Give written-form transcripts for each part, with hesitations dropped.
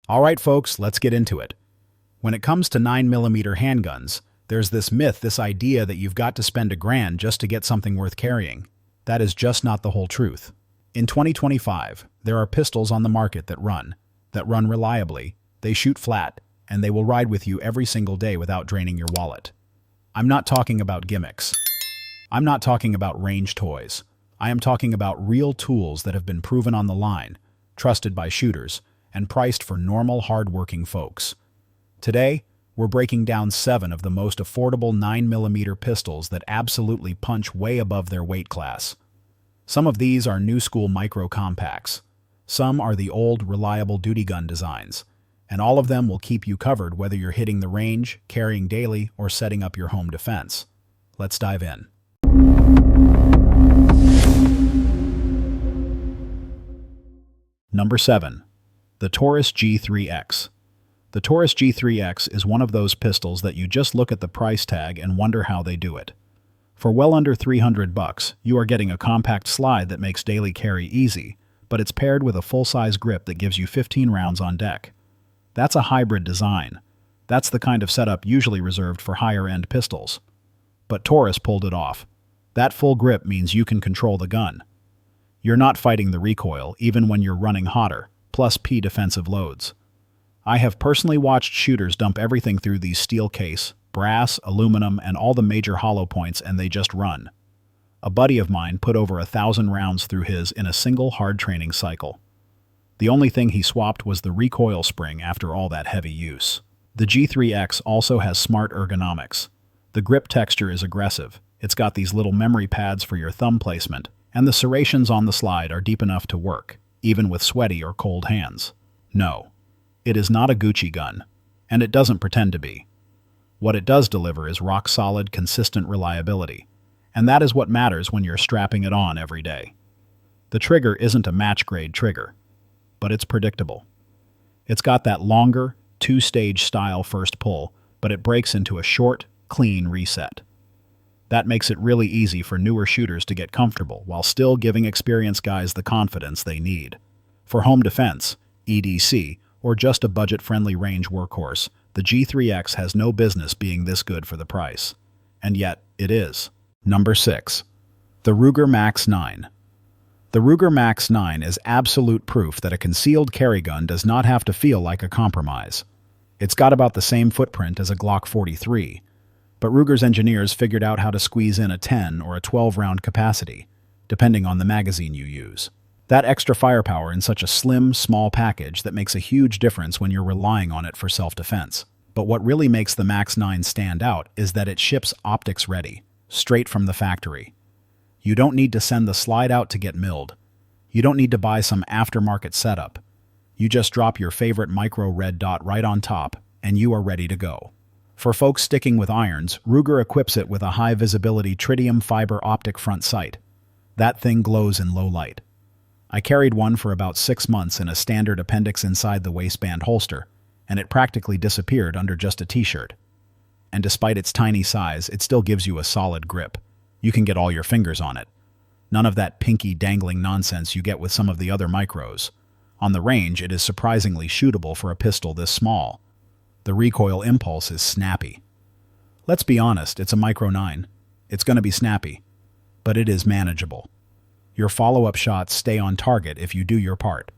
Alright folks, let's get into it. When it comes to 9mm handguns, there's this myth, this idea that you've got to spend $1,000 just to get something worth carrying. That is just not the whole truth. In 2025, there are pistols on the market that run reliably, they shoot flat, and they will ride with you every single day without draining your wallet. I'm not talking about gimmicks. I'm not talking about range toys. I am talking about real tools that have been proven on the line, trusted by shooters, and priced for normal, hard-working folks. Today, we're breaking down 7 of the most affordable 9mm pistols that absolutely punch way above their weight class. Some of these are new-school micro-compacts. Some are the old, reliable duty gun designs, and all of them will keep you covered whether you're hitting the range, carrying daily, or setting up your home defense. Let's dive in. Number 7. The Taurus G3X. The Taurus G3X is one of those pistols that you just look at the price tag and wonder how they do it. For well under $300, you are getting a compact slide that makes daily carry easy, but it's paired with a full-size grip that gives you 15 rounds on deck. That's a hybrid design. That's the kind of setup usually reserved for higher-end pistols. But Taurus pulled it off. That full grip means you can control the gun. You're not fighting the recoil, even when you're running hotter, plus P defensive loads. I have personally watched shooters dump everything through these steel case, brass, aluminum, and all the major hollow points, and they just run. A buddy of mine put over 1,000 rounds through his in a single hard training cycle. The only thing he swapped was the recoil spring after all that heavy use. The G3X also has smart ergonomics. The grip texture is aggressive. It's got these little memory pads for your thumb placement, and the serrations on the slide are deep enough to work, even with sweaty or cold hands. No, it is not a Gucci gun, and it doesn't pretend to be. What it does deliver is rock-solid, consistent reliability, and that is what matters when you're strapping it on every day. The trigger isn't a match-grade trigger, but it's predictable. It's got that longer, 2-stage style first pull, but it breaks into a short, clean reset. That makes it really easy for newer shooters to get comfortable while still giving experienced guys the confidence they need. For home defense, EDC, or just a budget-friendly range workhorse, the G3X has no business being this good for the price. And yet, it is. Number 6. The Ruger Max 9. The Ruger Max 9 is absolute proof that a concealed carry gun does not have to feel like a compromise. It's got about the same footprint as a Glock 43, but Ruger's engineers figured out how to squeeze in a 10 or a 12-round capacity, depending on the magazine you use. That extra firepower in such a slim, small package that makes a huge difference when you're relying on it for self-defense. But what really makes the Max 9 stand out is that it ships optics ready, straight from the factory. You don't need to send the slide out to get milled. You don't need to buy some aftermarket setup. You just drop your favorite micro red dot right on top, and you are ready to go. For folks sticking with irons, Ruger equips it with a high-visibility tritium fiber optic front sight. That thing glows in low light. I carried one for about 6 months in a standard appendix inside the waistband holster, and it practically disappeared under just a t-shirt. And despite its tiny size, it still gives you a solid grip. You can get all your fingers on it. None of that pinky dangling nonsense you get with some of the other micros. On the range, it is surprisingly shootable for a pistol this small. The recoil impulse is snappy. Let's be honest, it's a Micro 9. It's going to be snappy, but it is manageable. Your follow-up shots stay on target if you do your part.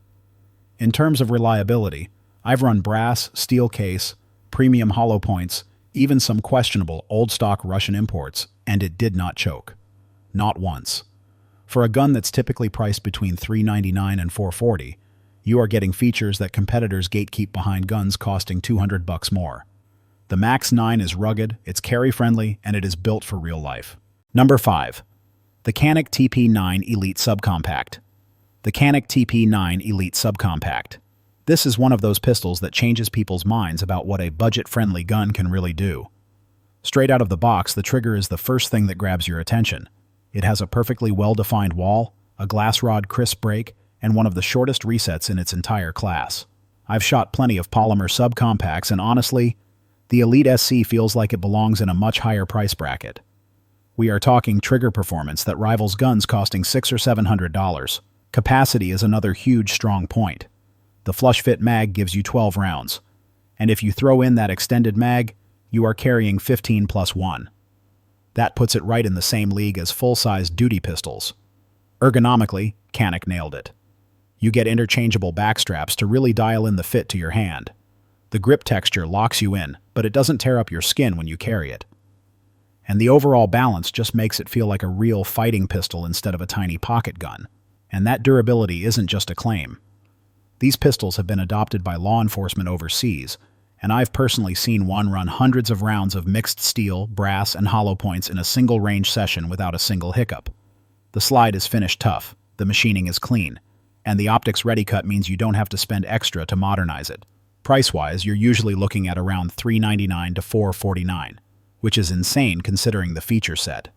In terms of reliability, I've run brass, steel case, premium hollow points, even some questionable old-stock Russian imports, and it did not choke. Not once. For a gun that's typically priced between $399 and $440, you are getting features that competitors gatekeep behind guns costing $200 more. The Max 9 is rugged, it's carry-friendly, and it is built for real life. Number 5. The Canik TP9 Elite Subcompact. The Canik TP9 Elite Subcompact. This is one of those pistols that changes people's minds about what a budget-friendly gun can really do. Straight out of the box, the trigger is the first thing that grabs your attention. It has a perfectly well-defined wall, a glass rod crisp break, and one of the shortest resets in its entire class. I've shot plenty of polymer subcompacts, and honestly, the Elite SC feels like it belongs in a much higher price bracket. We are talking trigger performance that rivals guns costing $600 or $700. Capacity is another huge strong point. The flush-fit mag gives you 12 rounds, and if you throw in that extended mag, you are carrying 15 plus 1. That puts it right in the same league as full-size duty pistols. Ergonomically, Canik nailed it. You get interchangeable backstraps to really dial in the fit to your hand. The grip texture locks you in, but it doesn't tear up your skin when you carry it. And the overall balance just makes it feel like a real fighting pistol instead of a tiny pocket gun. And that durability isn't just a claim. These pistols have been adopted by law enforcement overseas, and I've personally seen one run hundreds of rounds of mixed steel, brass, and hollow points in a single range session without a single hiccup. The slide is finished tough, the machining is clean, and the optics ready cut means you don't have to spend extra to modernize it. Price-wise, you're usually looking at around $399 to $449, which is insane considering the feature set.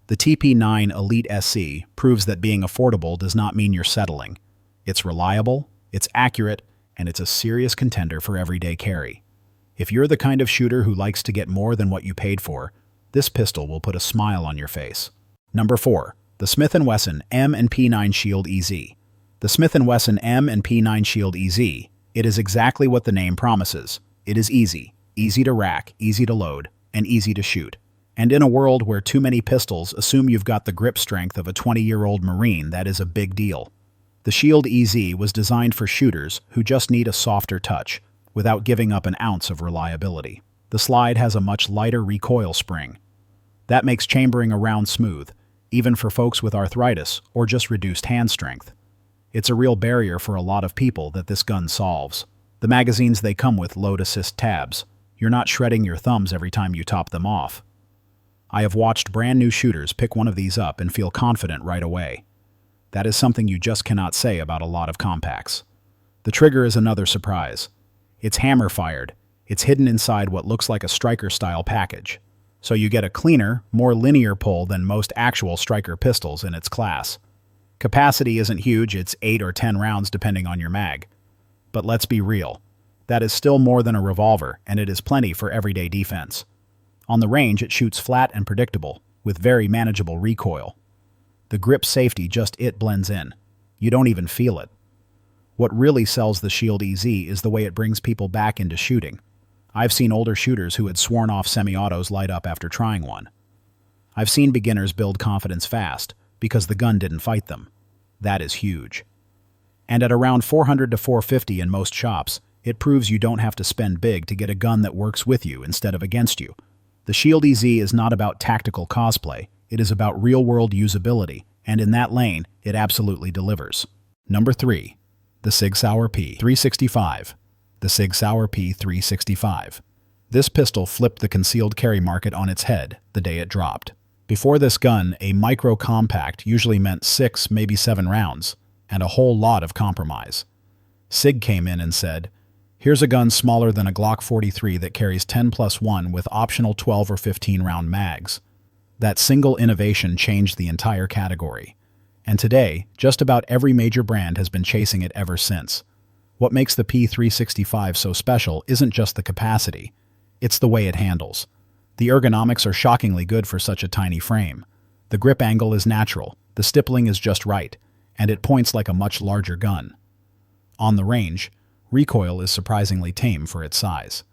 The TP9 Elite SC proves that being affordable does not mean you're settling. It's reliable, it's accurate, and it's a serious contender for everyday carry. If you're the kind of shooter who likes to get more than what you paid for, this pistol will put a smile on your face. Number 4. The Smith & Wesson M&P9 Shield EZ. The Smith & Wesson M&P9 Shield EZ. It is exactly what the name promises. It is easy to rack, easy to load, and easy to shoot. And in a world where too many pistols assume you've got the grip strength of a 20-year-old Marine, that is a big deal. The Shield EZ was designed for shooters who just need a softer touch, without giving up an ounce of reliability. The slide has a much lighter recoil spring. That makes chambering a round smooth, even for folks with arthritis or just reduced hand strength. It's a real barrier for a lot of people that this gun solves. The magazines they come with load assist tabs. You're not shredding your thumbs every time you top them off. I have watched brand new shooters pick one of these up and feel confident right away. That is something you just cannot say about a lot of compacts. The trigger is another surprise. It's hammer-fired. It's hidden inside what looks like a striker-style package. So you get a cleaner, more linear pull than most actual striker pistols in its class. Capacity isn't huge, it's 8 or 10 rounds depending on your mag. But let's be real. That is still more than a revolver, and it is plenty for everyday defense. On the range, it shoots flat and predictable, with very manageable recoil. The grip safety it blends in. You don't even feel it. What really sells the Shield EZ is the way it brings people back into shooting. I've seen older shooters who had sworn off semi-autos light up after trying one. I've seen beginners build confidence fast because the gun didn't fight them. That is huge. And at around $400 to $450 in most shops, it proves you don't have to spend big to get a gun that works with you instead of against you. The Shield EZ is not about tactical cosplay, it is about real-world usability, and in that lane, it absolutely delivers. Number 3. The SIG Sauer P365. The SIG Sauer P365. This pistol flipped the concealed carry market on its head the day it dropped. Before this gun, a micro-compact usually meant 6, maybe 7 rounds, and a whole lot of compromise. SIG came in and said, here's a gun smaller than a Glock 43 that carries 10 plus 1 with optional 12 or 15 round mags. That single innovation changed the entire category. And today, just about every major brand has been chasing it ever since. What makes the P365 so special isn't just the capacity, it's the way it handles. The ergonomics are shockingly good for such a tiny frame. The grip angle is natural, the stippling is just right, and it points like a much larger gun. On the range, recoil is surprisingly tame for its size.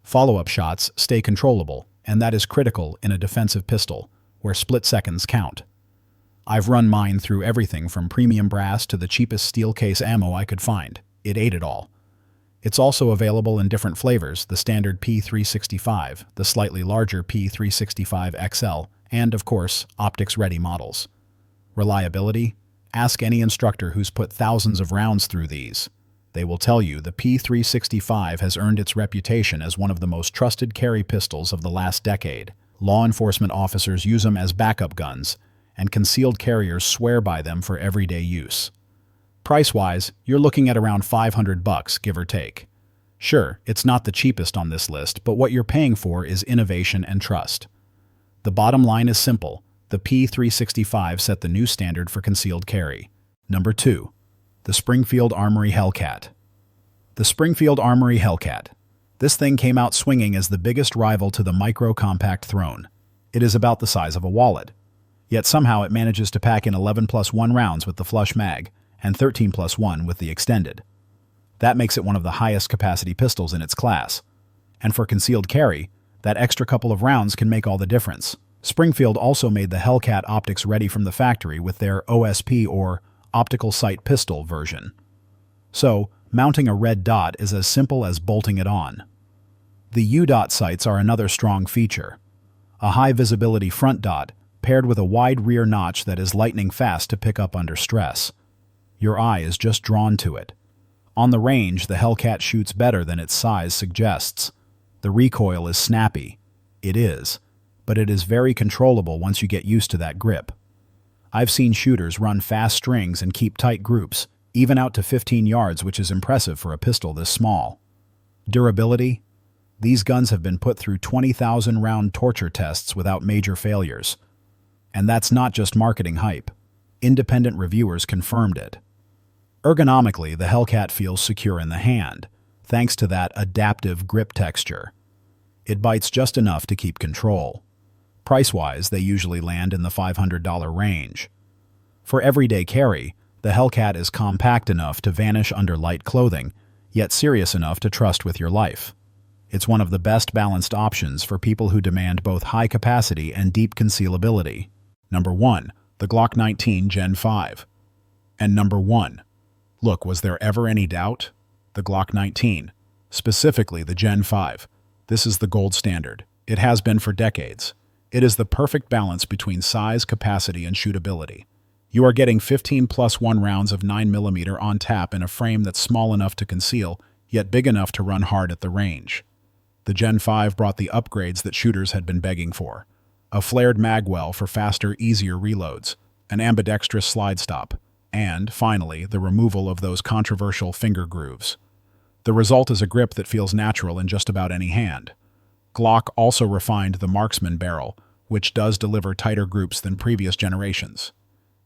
Follow-up shots stay controllable, and that is critical in a defensive pistol, where split seconds count. I've run mine through everything from premium brass to the cheapest steel case ammo I could find. It ate it all. It's also available in different flavors, the standard P365, the slightly larger P365 XL, and, of course, optics-ready models. Reliability? Ask any instructor who's put thousands of rounds through these. They will tell you the P365 has earned its reputation as one of the most trusted carry pistols of the last decade. Law enforcement officers use them as backup guns, and concealed carriers swear by them for everyday use. Price-wise, you're looking at around $500, give or take. Sure, it's not the cheapest on this list, but what you're paying for is innovation and trust. The bottom line is simple. The P365 set the new standard for concealed carry. Number 2. The Springfield Armory Hellcat. The Springfield Armory Hellcat. This thing came out swinging as the biggest rival to the micro-compact throne. It is about the size of a wallet. Yet somehow it manages to pack in 11 plus 1 rounds with the flush mag, and 13 plus 1 with the extended. That makes it one of the highest capacity pistols in its class. And for concealed carry, that extra couple of rounds can make all the difference. Springfield also made the Hellcat optics ready from the factory with their OSP or optical sight pistol version. So, mounting a red dot is as simple as bolting it on. The U-dot sights are another strong feature. A high visibility front dot paired with a wide rear notch that is lightning fast to pick up under stress. Your eye is just drawn to it. On the range, the Hellcat shoots better than its size suggests. The recoil is snappy. It is. But it is very controllable once you get used to that grip. I've seen shooters run fast strings and keep tight groups, even out to 15 yards, which is impressive for a pistol this small. Durability? These guns have been put through 20,000 round torture tests without major failures. And that's not just marketing hype. Independent reviewers confirmed it. Ergonomically, the Hellcat feels secure in the hand, thanks to that adaptive grip texture. It bites just enough to keep control. Price-wise, they usually land in the $500 range. For everyday carry, the Hellcat is compact enough to vanish under light clothing, yet serious enough to trust with your life. It's one of the best balanced options for people who demand both high capacity and deep concealability. Number 1. The Glock 19 Gen 5. And number 1. Look, was there ever any doubt? The Glock 19, specifically the Gen 5. This is the gold standard. It has been for decades. It is the perfect balance between size, capacity, and shootability. You are getting 15 plus 1 rounds of 9mm on tap in a frame that's small enough to conceal, yet big enough to run hard at the range. The Gen 5 brought the upgrades that shooters had been begging for. A flared magwell for faster, easier reloads, an ambidextrous slide stop, and, finally, the removal of those controversial finger grooves. The result is a grip that feels natural in just about any hand. Glock also refined the marksman barrel, which does deliver tighter groups than previous generations.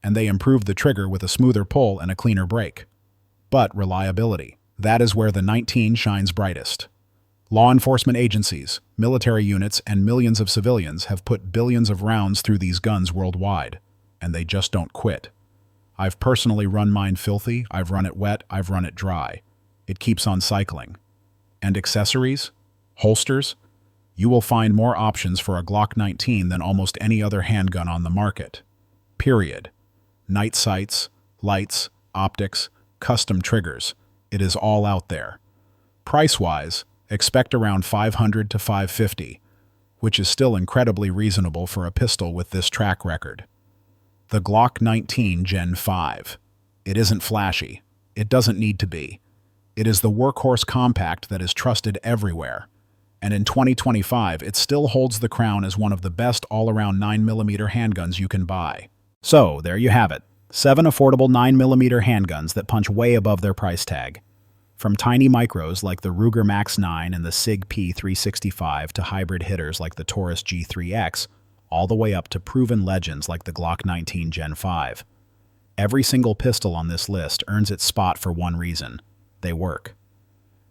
And they improved the trigger with a smoother pull and a cleaner break. But reliability. That is where the 19 shines brightest. Law enforcement agencies, military units, and millions of civilians have put billions of rounds through these guns worldwide, and they just don't quit. I've personally run mine filthy, I've run it wet, I've run it dry. It keeps on cycling. And accessories? Holsters? You will find more options for a Glock 19 than almost any other handgun on the market. Period. Night sights, lights, optics, custom triggers. It is all out there. Price-wise, expect around $500 to $550, which is still incredibly reasonable for a pistol with this track record. The Glock 19 Gen 5. It isn't flashy. It doesn't need to be. It is the workhorse compact that is trusted everywhere. And in 2025, it still holds the crown as one of the best all-around 9mm handguns you can buy. So, there you have it. 7 affordable 9mm handguns that punch way above their price tag. From tiny micros like the Ruger Max 9 and the SIG P365 to hybrid hitters like the Taurus G3X, all the way up to proven legends like the Glock 19 Gen 5. Every single pistol on this list earns its spot for one reason. They work.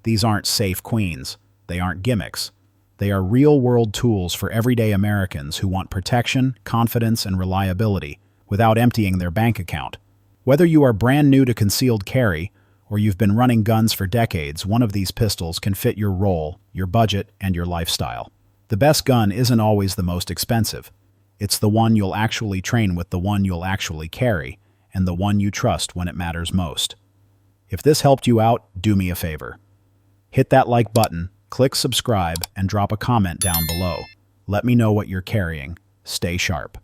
These aren't safe queens. They aren't gimmicks. They are real-world tools for everyday Americans who want protection, confidence, and reliability without emptying their bank account. Whether you are brand new to concealed carry or you've been running guns for decades, one of these pistols can fit your role, your budget, and your lifestyle. The best gun isn't always the most expensive. It's the one you'll actually train with, the one you'll actually carry, and the one you trust when it matters most. If this helped you out, do me a favor. Hit that like button, click subscribe, and drop a comment down below. Let me know what you're carrying. Stay sharp.